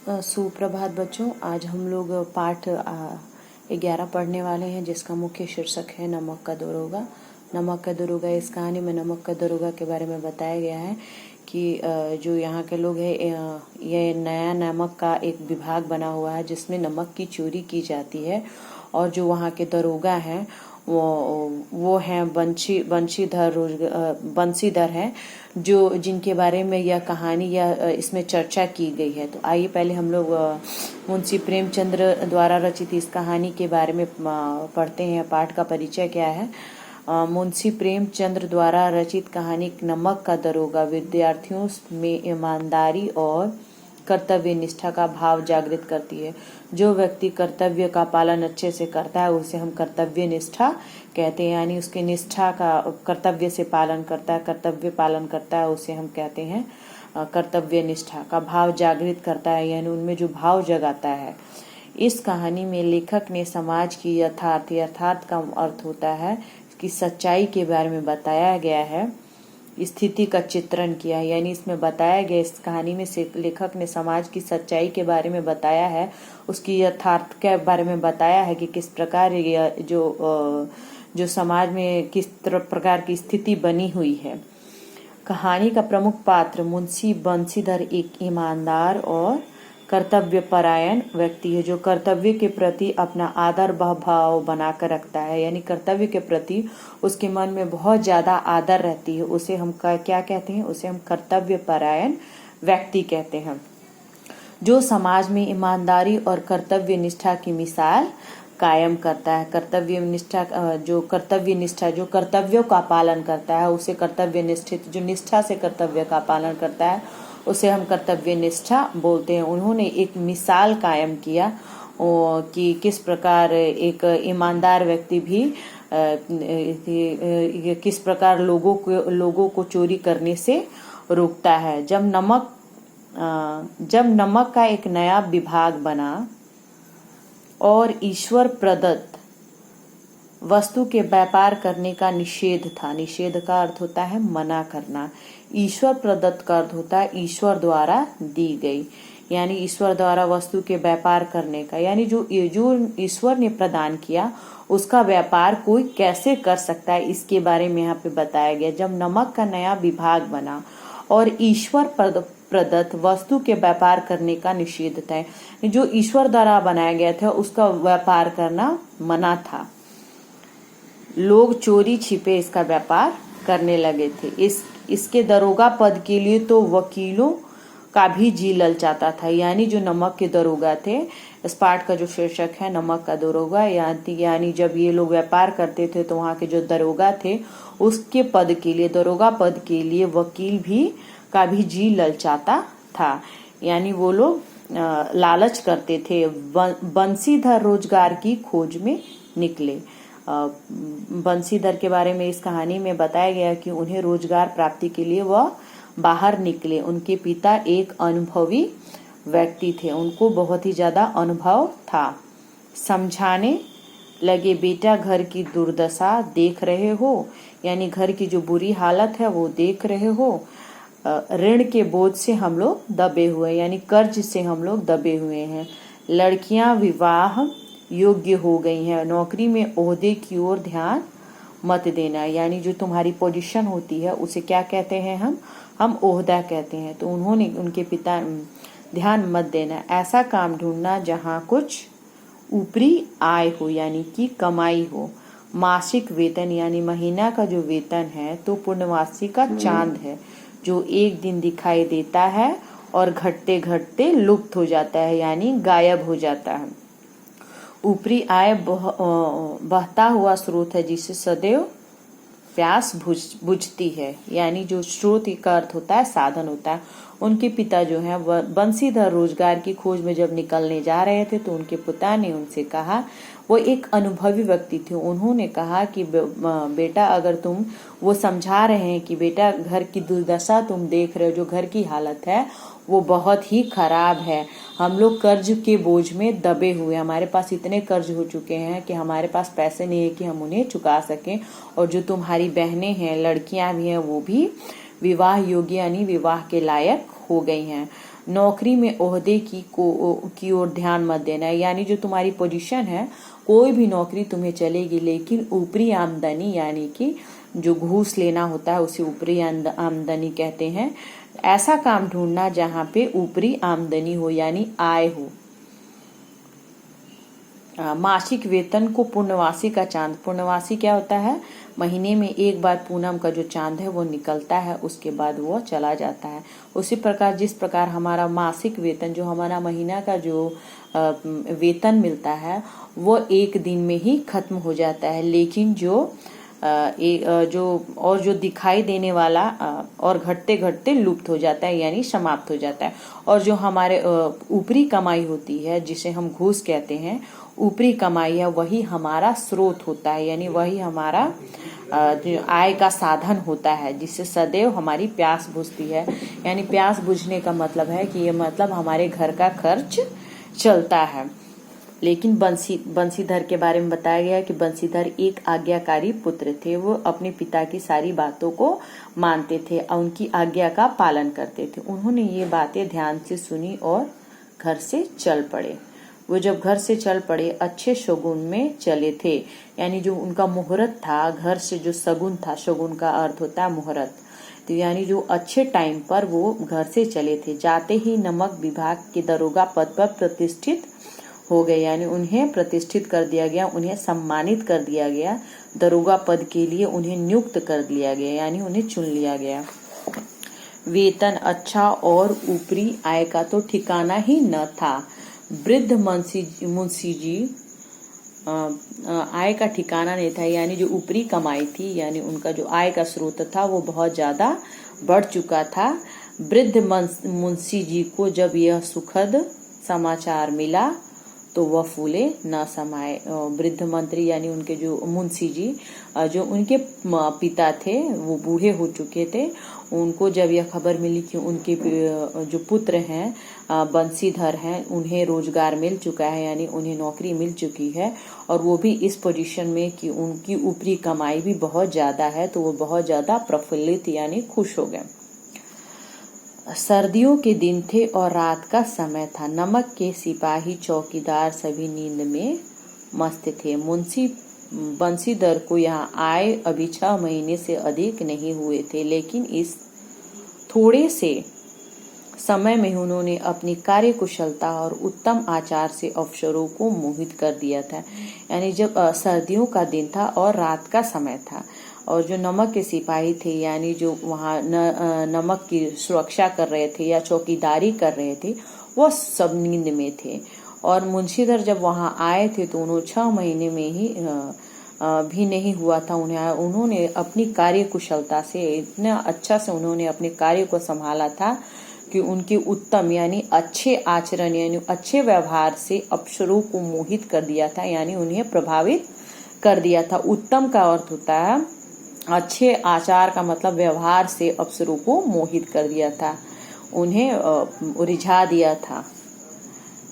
सुप्रभात बच्चों। आज हम लोग पाठ 11 पढ़ने वाले हैं, जिसका मुख्य शीर्षक है नमक का दरोगा। नमक का दरोगा, इस कहानी में नमक का दरोगा के बारे में बताया गया है कि जो यहाँ के लोग हैं, ये नया नमक का एक विभाग बना हुआ है जिसमें नमक की चोरी की जाती है। और जो वहाँ के दरोगा हैं वो हैं बंशीधर हैं, जो जिनके बारे में यह कहानी या इसमें चर्चा की गई है। तो आइए पहले हम लोग मुंशी प्रेमचंद्र द्वारा रचित इस कहानी के बारे में पढ़ते हैं। पाठ का परिचय क्या है। मुंशी प्रेमचंद्र द्वारा रचित कहानी नमक का दरोगा विद्यार्थियों में ईमानदारी और कर्तव्य निष्ठा का भाव जागृत करती है। जो व्यक्ति कर्तव्य का पालन अच्छे से करता है उसे हम कर्तव्य निष्ठा कहते हैं, यानी उसके निष्ठा का कर्तव्य से पालन करता है, कर्तव्य पालन करता है, उसे हम कहते हैं कर्तव्य निष्ठा का भाव जागृत करता है, यानी उनमें जो भाव जगाता है। इस कहानी में लेखक ने समाज की यथार्थ का अर्थ होता है कि सच्चाई के बारे में बताया गया है, स्थिति का चित्रण किया है। यानी इसमें बताया गया, इस कहानी में से लेखक ने समाज की सच्चाई के बारे में बताया है, उसकी यथार्थ के बारे में बताया है कि किस प्रकार जो समाज में किस प्रकार की स्थिति बनी हुई है। कहानी का प्रमुख पात्र मुंशी बंशीधर एक ईमानदार और कर्तव्यपरायण व्यक्ति है, जो कर्तव्य के प्रति अपना आदर भाव बनाकर रखता है। यानी कर्तव्य के प्रति उसके मन में बहुत ज्यादा आदर रहती है। उसे हम क्या कहते हैं? उसे हम कर्तव्यपरायण व्यक्ति कहते हैं, जो समाज में ईमानदारी और कर्तव्य निष्ठा की मिसाल कायम करता है। जो कर्तव्यों का पालन करता है उसे कर्तव्य निष्ठित, जो निष्ठा से कर्तव्य का पालन करता है उसे हम कर्तव्य निष्ठा बोलते हैं। उन्होंने एक मिसाल कायम किया कि किस प्रकार एक ईमानदार व्यक्ति भी किस प्रकार लोगों को चोरी करने से रोकता है। जब नमक का एक नया विभाग बना और ईश्वर प्रदत्त वस्तु के व्यापार करने का निषेध था। निषेध का अर्थ होता है मना करना। ईश्वर प्रदत्त का अर्थ होता है ईश्वर द्वारा दी गई, यानी ईश्वर द्वारा वस्तु के व्यापार करने का, यानी जो ईश्वर ने प्रदान किया उसका व्यापार कोई कैसे कर सकता है, इसके बारे में यहाँ पे बताया गया। जब नमक का नया विभाग बना और ईश्वर प्रदत्त वस्तु के व्यापार करने का निषेध था, जो ईश्वर द्वारा बनाया गया था उसका व्यापार करना मना था। लोग चोरी छिपे इसका व्यापार करने लगे थे। इसके दरोगा पद के लिए तो वकीलों का भी जी ललचाता था। यानी जो नमक के दरोगा थे, इस पाठ का जो शीर्षक है नमक का दरोगा, यानी जब ये लोग व्यापार करते थे तो वहाँ के जो दरोगा थे उसके पद के लिए, दरोगा पद के लिए वकील का भी जी ललचाता था। यानी वो लोग लालच करते थे। बंशीधर रोजगार की खोज में निकले। बंशीधर के बारे में इस कहानी में बताया गया कि उन्हें रोजगार प्राप्ति के लिए वह बाहर निकले। उनके पिता एक अनुभवी व्यक्ति थे, उनको बहुत ही ज्यादा अनुभव था। समझाने लगे, बेटा घर की दुर्दशा देख रहे हो, यानी घर की जो बुरी हालत है वो देख रहे हो। ऋण के बोझ से हम लोग दबे हुए, यानी कर्ज से हम लोग दबे हुए हैं। लड़कियां विवाह योग्य हो गई हैं। नौकरी में ओहदे की ओर ध्यान मत देना, यानी जो तुम्हारी पोजीशन होती है उसे क्या कहते हैं? हम ओहदा कहते हैं। तो उनके पिता ध्यान मत देना। ऐसा काम ढूंढना जहाँ कुछ ऊपरी आय हो, यानी कि कमाई हो। मासिक वेतन, यानी महीना का जो वेतन है तो पूर्णमासी का चांद है, जो एक दिन दिखाई देता है और घटते घटते लुप्त हो जाता है, यानी गायब हो जाता है। ऊपरी आय बहता हुआ स्रोत है जिसे सदैव प्यास बुझती है, यानी जो स्रोत का अर्थ होता है साधन होता है। उनके पिता जो है बंशीधर रोजगार की खोज में जब निकलने जा रहे थे तो उनके पिता ने उनसे कहा, वो एक अनुभवी व्यक्ति थे, उन्होंने कहा कि बेटा अगर तुम, वो समझा रहे हैं कि बेटा घर की दुर्दशा तुम देख रहे हो, जो घर की हालत है वो बहुत ही खराब है। हम लोग कर्ज के बोझ में दबे हुए, हमारे पास इतने कर्ज हो चुके हैं कि हमारे पास पैसे नहीं है कि हम उन्हें चुका सकें। और जो तुम्हारी बहनें हैं, लड़कियां भी हैं, वो भी विवाह योग्य यानी विवाह के लायक हो गई हैं। नौकरी में ओहदे की ओर ध्यान मत देना है, यानी जो तुम्हारी पोजीशन है, कोई भी नौकरी तुम्हें चलेगी, लेकिन ऊपरी आमदनी यानी कि जो घूस लेना होता है उसे ऊपरी आमदनी कहते हैं। ऐसा काम ढूंढना जहां पे ऊपरी आमदनी हो यानी आय हो। मासिक वेतन को पूर्णवासी का चांद। पूर्णवासी क्या होता है? महीने में एक बार पूनम का जो चांद है वो निकलता है, उसके बाद वो चला जाता है। उसी प्रकार जिस प्रकार हमारा मासिक वेतन, जो हमारा महीना का जो वेतन मिलता है वो एक दिन में ही खत्म हो जाता है, लेकिन जो दिखाई देने वाला और घटते घटते लुप्त हो जाता है यानी समाप्त हो जाता है। और जो हमारे ऊपरी कमाई होती है जिसे हम घूस कहते हैं, ऊपरी कमाई है, वही हमारा स्रोत होता है, यानी वही हमारा आय का साधन होता है, जिससे सदैव हमारी प्यास बुझती है। यानी प्यास बुझने का मतलब है कि ये मतलब हमारे घर का खर्च चलता है। लेकिन बंसीधर के बारे में बताया गया कि बंसीधर एक आज्ञाकारी पुत्र थे। वो अपने पिता की सारी बातों को मानते थे और उनकी आज्ञा का पालन करते थे। उन्होंने ये बातें ध्यान से सुनी और घर से चल पड़े। वो जब घर से चल पड़े अच्छे शगुन में चले थे, यानी जो उनका मुहूर्त था, घर से जो शगुन था, शगुन का अर्थ होता है मुहूर्त, तो यानी जो अच्छे टाइम पर वो घर से चले थे। जाते ही नमक विभाग के दरोगा पद पर प्रतिष्ठित हो गए, यानी उन्हें प्रतिष्ठित कर दिया गया, उन्हें सम्मानित कर दिया गया, दरोगा पद के लिए उन्हें नियुक्त कर दिया गया, यानी उन्हें चुन लिया गया। वेतन अच्छा और ऊपरी आय का तो ठिकाना ही न था। वृद्ध मुंशी जी आय का ठिकाना नहीं था, यानी जो ऊपरी कमाई थी, यानी उनका जो आय का स्रोत था वो बहुत ज्यादा बढ़ चुका था। वृद्ध मुंशी जी को जब यह सुखद समाचार मिला तो वह फूले न समाये। वृद्ध मंत्री यानी उनके जो मुंशी जी, जो उनके पिता थे, वो बूढ़े हो चुके थे। उनको जब यह खबर मिली कि उनके जो पुत्र हैं बंसीधर हैं, उन्हें रोजगार मिल चुका है, यानी उन्हें नौकरी मिल चुकी है और वो भी इस पोजीशन में कि उनकी ऊपरी कमाई भी बहुत ज्यादा है, तो वो बहुत ज्यादा प्रफुल्लित यानी खुश हो गए। सर्दियों के दिन थे और रात का समय था। नमक के सिपाही चौकीदार सभी नींद में मस्त थे। मुंशी बंसीधर को यहाँ आए अभी 6 महीने से अधिक नहीं हुए थे, लेकिन इस थोड़े से समय में उन्होंने अपनी कार्यकुशलता और उत्तम आचार से अफसरों को मोहित कर दिया था। यानी जब सर्दियों का दिन था और रात का समय था और जो नमक के सिपाही थे, यानी जो वहाँ नमक की सुरक्षा कर रहे थे या चौकीदारी कर रहे थे, वो सब नींद में थे। और मुंशीधर जब वहाँ आए थे तो उन्होंने 6 महीने में ही भी नहीं हुआ था उन्होंने अपनी कार्य कुशलता से इतना अच्छा से उन्होंने अपने कार्य को संभाला था कि उनके उत्तम यानी अच्छे आचरण यानी अच्छे व्यवहार से अफसरों को मोहित कर दिया था, यानी उन्हें प्रभावित कर दिया था। उत्तम का अर्थ होता है अच्छे आचार का मतलब व्यवहार से अफसरों को मोहित कर दिया था, उन्हें रिझा दिया था।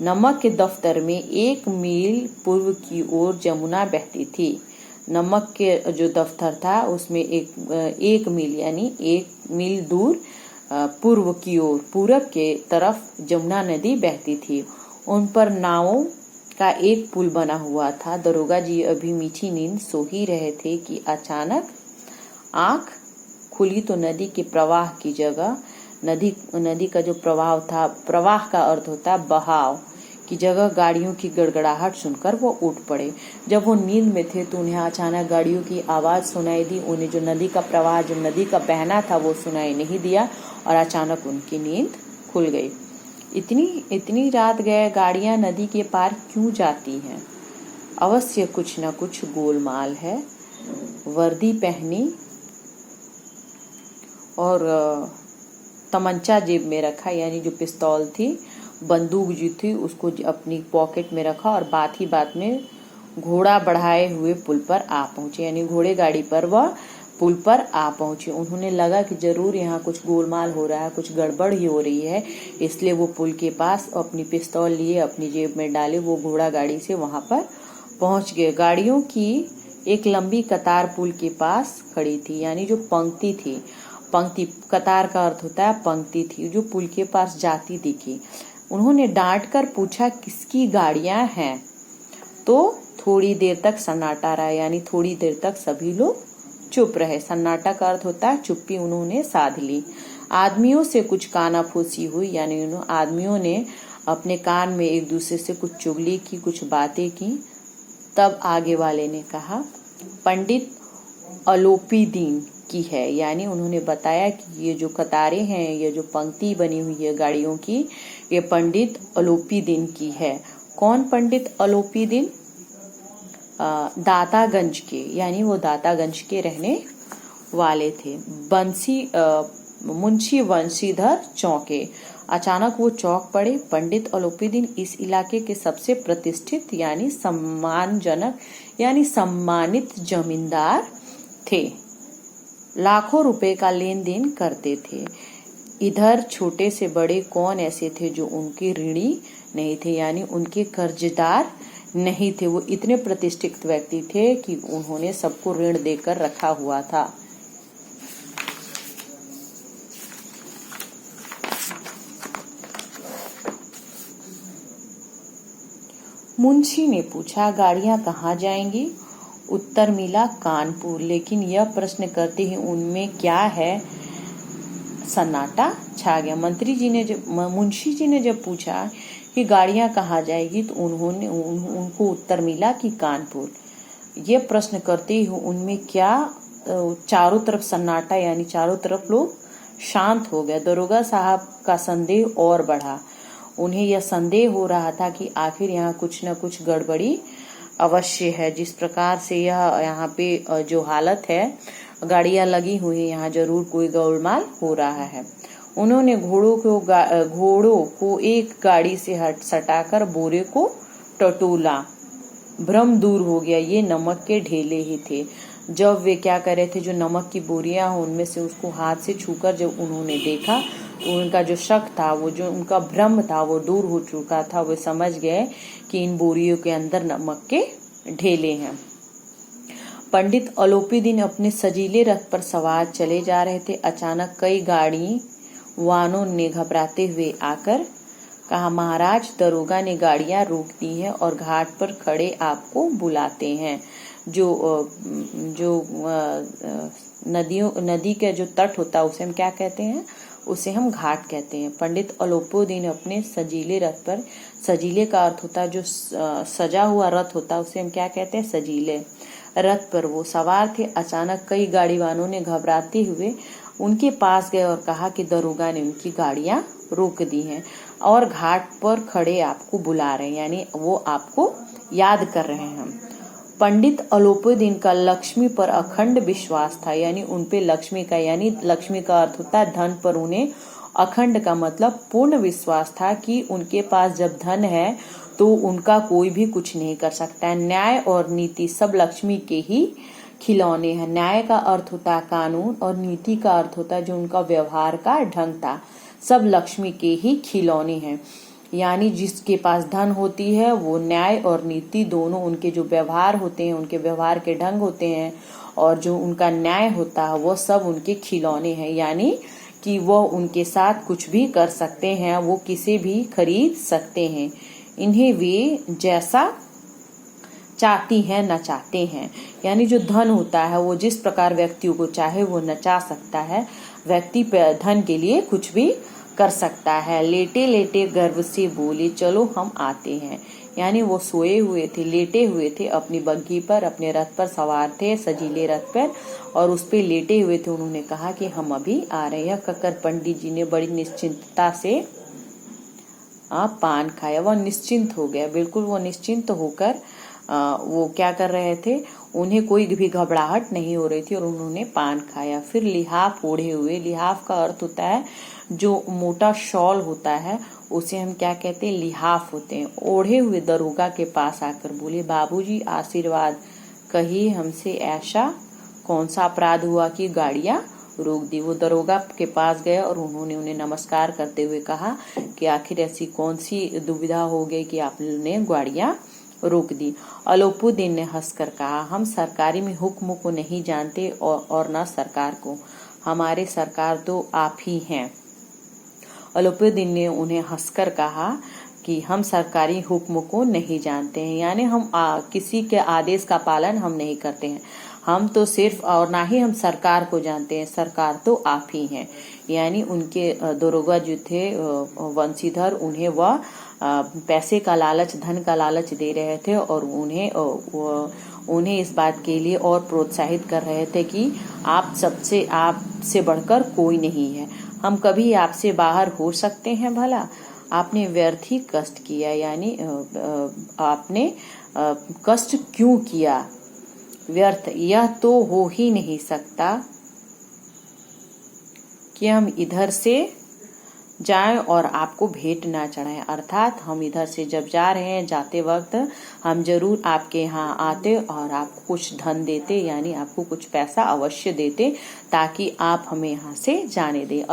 नमक के दफ्तर में 1 मील पूर्व की ओर जमुना बहती थी। नमक के जो दफ्तर था उसमें 1 मील यानी 1 मील दूर पूर्व की ओर पूरब के तरफ जमुना नदी बहती थी। उन पर नावों का एक पुल बना हुआ था। दरोगा जी अभी मीठी नींद सो ही रहे थे कि अचानक आंख खुली तो नदी के प्रवाह की जगह नदी का जो प्रवाह था, प्रवाह का अर्थ होता है बहाव की जगह गाड़ियों की गड़गड़ाहट सुनकर वो उठ पड़े। जब वो नींद में थे तो उन्हें अचानक गाड़ियों की आवाज सुनाई दी। उन्हें जो नदी का प्रवाह, जो नदी का बहना था वो सुनाई नहीं दिया और अचानक उनकी नींद खुल गई। इतनी रात गए गाड़ियां नदी के पार क्यों जाती हैं? अवश्य कुछ न कुछ गोलमाल है। वर्दी पहनी और तमंचा जेब में रखा, यानी जो पिस्तौल थी, बंदूक जो थी उसको अपनी पॉकेट में रखा और बात ही बात में घोड़ा बढ़ाए हुए पुल पर आ पहुंचे, यानी घोड़े गाड़ी पर वह पुल पर आ पहुंचे। उन्होंने लगा कि जरूर यहाँ कुछ गोलमाल हो रहा है, कुछ गड़बड़ ही हो रही है, इसलिए वो पुल के पास अपनी पिस्तौल लिए अपनी जेब में डाले वो घोड़ा गाड़ी से वहां पर पहुंच गए। गाड़ियों की एक लंबी कतार पुल के पास खड़ी थी, यानी जो पंक्ति थी पंक्ति, कतार का अर्थ होता है पंक्ति थी, जो पुल के पास जाती दिखी। उन्होंने डांट कर पूछा किसकी गाड़ियां हैं। तो थोड़ी देर तक सन्नाटा रहा, यानी थोड़ी देर तक सभी लोग चुप रहे। सन्नाटा का अर्थ होता है चुप्पी उन्होंने साध ली। आदमियों से कुछ कानाफूसी हुई, यानी आदमियों ने अपने कान में एक दूसरे से कुछ चुगली की, कुछ बातें की। तब आगे वाले ने कहा पंडित अलोपीदीन की है, यानी उन्होंने बताया कि ये जो कतारें हैं, ये जो पंक्ति बनी हुई है गाड़ियों की, ये पंडित अलोपीदीन की है। कौन पंडित अलोपीदीन? दातागंज के, यानी वो दातागंज के रहने वाले थे। मुंशी वंशीधर चौके। अचानक वो चौक पड़े। पंडित अलोपीदीन इस इलाके के सबसे प्रतिष्ठित यानी सम्मानजनक यानी सम्मानित जमींदार थे। लाखों रुपए का लेन देन करते थे। इधर छोटे से बड़े कौन ऐसे थे जो उनके ऋणी नहीं थे, यानी उनके कर्जदार नहीं थे। वो इतने प्रतिष्ठित व्यक्ति थे कि उन्होंने सबको ऋण देकर रखा हुआ था। मुंशी ने पूछा गाड़ियां कहाँ जाएंगी? उत्तर मिला कानपुर। लेकिन यह प्रश्न करते ही उनमें क्या है, सन्नाटा छा गया। मुंशी जी ने जब पूछा कि गाड़ियां कहाँ जाएगी तो उनको उत्तर मिला कि कानपुर। ये प्रश्न करते ही उनमें क्या, चारों तरफ सन्नाटा, यानी चारों तरफ लोग शांत हो गए। दरोगा साहब का संदेह और बढ़ा। उन्हें यह संदेह हो रहा था कि आखिर यहाँ कुछ न कुछ गड़बड़ी अवश्य है। जिस प्रकार से यह यहाँ पे जो हालत है, गाड़ियां लगी हुई है, यहाँ जरूर कोई गोलमाल हो रहा है। उन्होंने घोड़ों को एक गाड़ी से सटाकर बोरे को टटोला। भ्रम दूर हो गया, ये नमक के ढेले ही थे। जब वे क्या कर रहे थे, जो नमक की बोरियां हो उनमें से उसको हाथ से छूकर जब उन्होंने देखा तो उनका जो शक था, वो जो उनका भ्रम था, वो दूर हो चुका था। वे समझ गए कि इन बोरियों के अंदर नमक के ढेले हैं। पंडित अलोपीदीन अपने सजीले रथ पर सवार चले जा रहे थे। अचानक कई गाड़ी वानों ने घबराते हुए आकर कहा, महाराज, दरोगा ने गाड़ियां रोक दी हैं और घाट पर खड़े आपको बुलाते हैं। जो नदी का जो तट होता है उसे हम क्या कहते हैं? उसे हम घाट कहते हैं। पंडित अलोपीदीन अपने सजीले रथ पर, सजीले का अर्थ होता है जो सजा हुआ रथ होता है, उसे हम क्या कहते हैं? सजीले रथ पर वो सवार थे। अचानक कई गाड़ी वालों ने घबराते हुए उनके पास गए और कहा कि दरोगा ने उनकी गाड़ियां रोक दी हैं और घाट पर खड़े आपको बुला रहे हैं, यानी वो आपको याद कर रहे हैं। पंडित अलोपीदीन का लक्ष्मी पर अखंड विश्वास था, यानी उनपे लक्ष्मी का, यानी लक्ष्मी का अर्थ होता है धन पर उन्हें अखंड का मतलब पूर्ण विश्वास था कि उनके पास जब धन है तो उनका कोई भी कुछ नहीं कर सकता है। न्याय और नीति सब लक्ष्मी के ही खिलौने हैं। न्याय का अर्थ होता है कानून और नीति का अर्थ होता है जो उनका व्यवहार का ढंग था। सब लक्ष्मी के ही खिलौने हैं, यानी जिसके पास धन होती है वो न्याय और नीति दोनों, उनके जो व्यवहार होते हैं, उनके व्यवहार के ढंग होते हैं और जो उनका न्याय होता है वो सब उनके खिलौने हैं, यानी कि वो उनके साथ कुछ भी कर सकते हैं, वो किसे भी खरीद सकते हैं। इन्हें वे जैसा चाहती हैं नचाते हैं, यानी जो धन होता है वो जिस प्रकार व्यक्तियों को चाहे वो नचा सकता है। व्यक्ति धन के लिए कुछ भी कर सकता है। लेटे लेटे गर्व से बोले, चलो हम आते हैं, यानी वो सोए हुए थे, लेटे हुए थे अपनी बग्घी पर, अपने रथ पर सवार थे, सजीले रथ पर, और उस पे लेटे हुए थे। उन्होंने कहा कि हम अभी आ रहे हैं। कहकर पंडित जी ने बड़ी निश्चिंतता से पान खाया। वह निश्चिंत हो गया, बिल्कुल वो निश्चिंत होकर वो क्या कर रहे थे, उन्हें कोई भी घबराहट नहीं हो रही थी और उन्होंने पान खाया। फिर लिहाफ ओढ़े हुए, लिहाफ का अर्थ होता है जो मोटा शॉल होता है, उसे हम क्या कहते हैं? लिहाफ होते हैं। ओढ़े हुए दरोगा के पास आकर बोले, बाबूजी आशीर्वाद, कहिए हमसे ऐसा कौन सा अपराध हुआ कि गाड़ियां रोक दी? वो दरोगा के पास गए और उन्होंने उन्हें नमस्कार करते हुए कहा कि आखिर ऐसी कौन सी दुविधा हो गई कि आपने गाड़ियां रोक दी? अलोपीदीन ने हंसकर कहा, हम सरकारी में हुक्म को नहीं जानते और न सरकार को, हमारे सरकार तो आप ही हैं। अलोपीदीन ने उन्हें हंसकर कहा कि हम सरकारी हुक्म को नहीं जानते हैं, यानी हम किसी के आदेश का पालन हम नहीं करते हैं। हम तो सिर्फ, और ना ही हम सरकार को जानते हैं, सरकार तो आप ही हैं। यानी उनके दरोगा जो थे वंशीधर, उन्हें वह पैसे का लालच, धन का लालच दे रहे थे और उन्हें इस बात के लिए और प्रोत्साहित कर रहे थे कि आपसे बढ़कर कोई नहीं है, हम कभी आपसे बाहर हो सकते हैं भला। आपने व्यर्थ ही कष्ट किया, यानी आपने कष्ट क्यों किया, व्यर्थ। यह तो हो ही नहीं सकता कि हम इधर से जाएं और आपको भेंट ना चढ़ाएं, अर्थात हम इधर से जब जा रहे हैं, जाते वक्त हम जरूर आपके यहाँ आते और आपको कुछ धन देते, यानी आपको कुछ पैसा अवश्य देते, ताकि आप हमें यहाँ से जाने दें।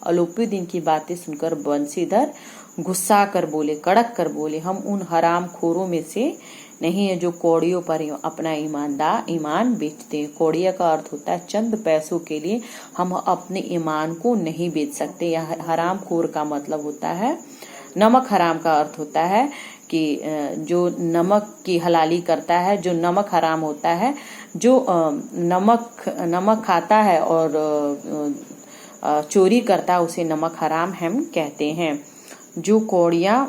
अलोपीदीन की बातें सुनकर बंशीधर गुस्सा कर बोले, कड़क कर बोले, हम उन हराम खोरों में से नहीं है जो कौड़ियों पर अपना ईमान बेचते हैं। कौड़िया का अर्थ होता है चंद पैसों के लिए हम अपने ईमान को नहीं बेच सकते। यह हराम खोर का मतलब होता है, नमक हराम का अर्थ होता है कि जो नमक की हलाली करता है, जो नमक हराम होता है, जो नमक खाता है और चोरी करता है, उसे नमक हराम हम कहते हैं। जो कौड़िया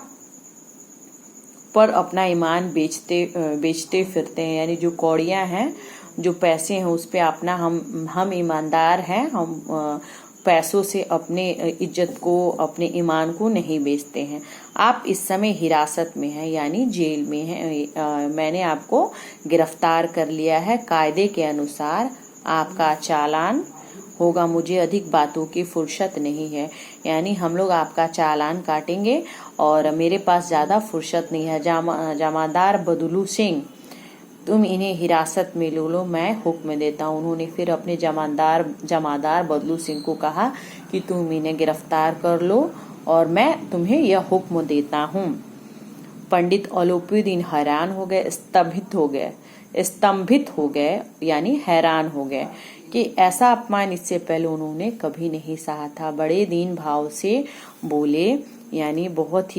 पर अपना ईमान बेचते फिरते हैं, यानी जो कौड़ियाँ हैं, जो पैसे हैं, उस पे अपना हम ईमानदार हैं, हम पैसों से अपने इज्जत को, अपने ईमान को नहीं बेचते हैं। आप इस समय हिरासत में हैं, यानी जेल में हैं। मैंने आपको गिरफ्तार कर लिया है। कायदे के अनुसार आपका चालान होगा, मुझे अधिक बातों की फुर्सत नहीं है, यानी हम लोग आपका चालान काटेंगे और मेरे पास ज़्यादा फुर्सत नहीं है। जमादार बदलू सिंह, तुम इन्हें हिरासत में ले लो, मैं हुक्म देता हूँ। उन्होंने फिर अपने जमादार बदलू सिंह को कहा कि तुम इन्हें गिरफ्तार कर लो और मैं तुम्हें यह हुक्म देता हूँ। पंडित अलोपीदीन हैरान हो गए, स्तंभित हो गए, यानी हैरान हो गए कि ऐसा अपमान इससे पहले उन्होंने कभी नहीं सहा था। बड़े दीन भाव से बोले, यानी बहुत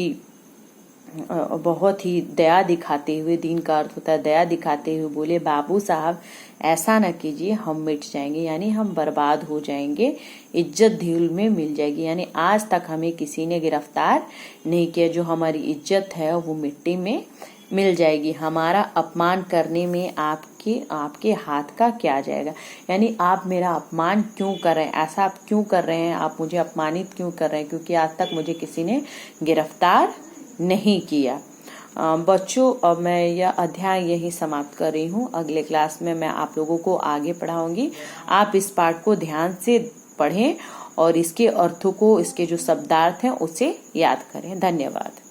ही दया दिखाते हुए, दीन का अर्थ होता है दया दिखाते हुए बोले, बाबू साहब ऐसा न कीजिए, हम मिट जाएंगे, यानी हम बर्बाद हो जाएंगे, इज्जत धूल में मिल जाएगी। यानी आज तक हमें किसी ने गिरफ्तार नहीं किया, जो हमारी इज्जत है वो मिट्टी में मिल जाएगी। हमारा अपमान करने में आपके हाथ का क्या जाएगा, यानी आप मेरा अपमान क्यों कर रहे हैं, ऐसा आप क्यों कर रहे हैं, आप मुझे अपमानित क्यों कर रहे हैं, क्योंकि आज तक मुझे किसी ने गिरफ्तार नहीं किया। बच्चों, अब मैं यह अध्याय यही समाप्त कर रही हूँ। अगले क्लास में मैं आप लोगों को आगे पढ़ाऊंगी। आप इस पाठ को ध्यान से पढ़ें और इसके अर्थों को, इसके जो शब्दार्थ हैं उसे याद करें। धन्यवाद।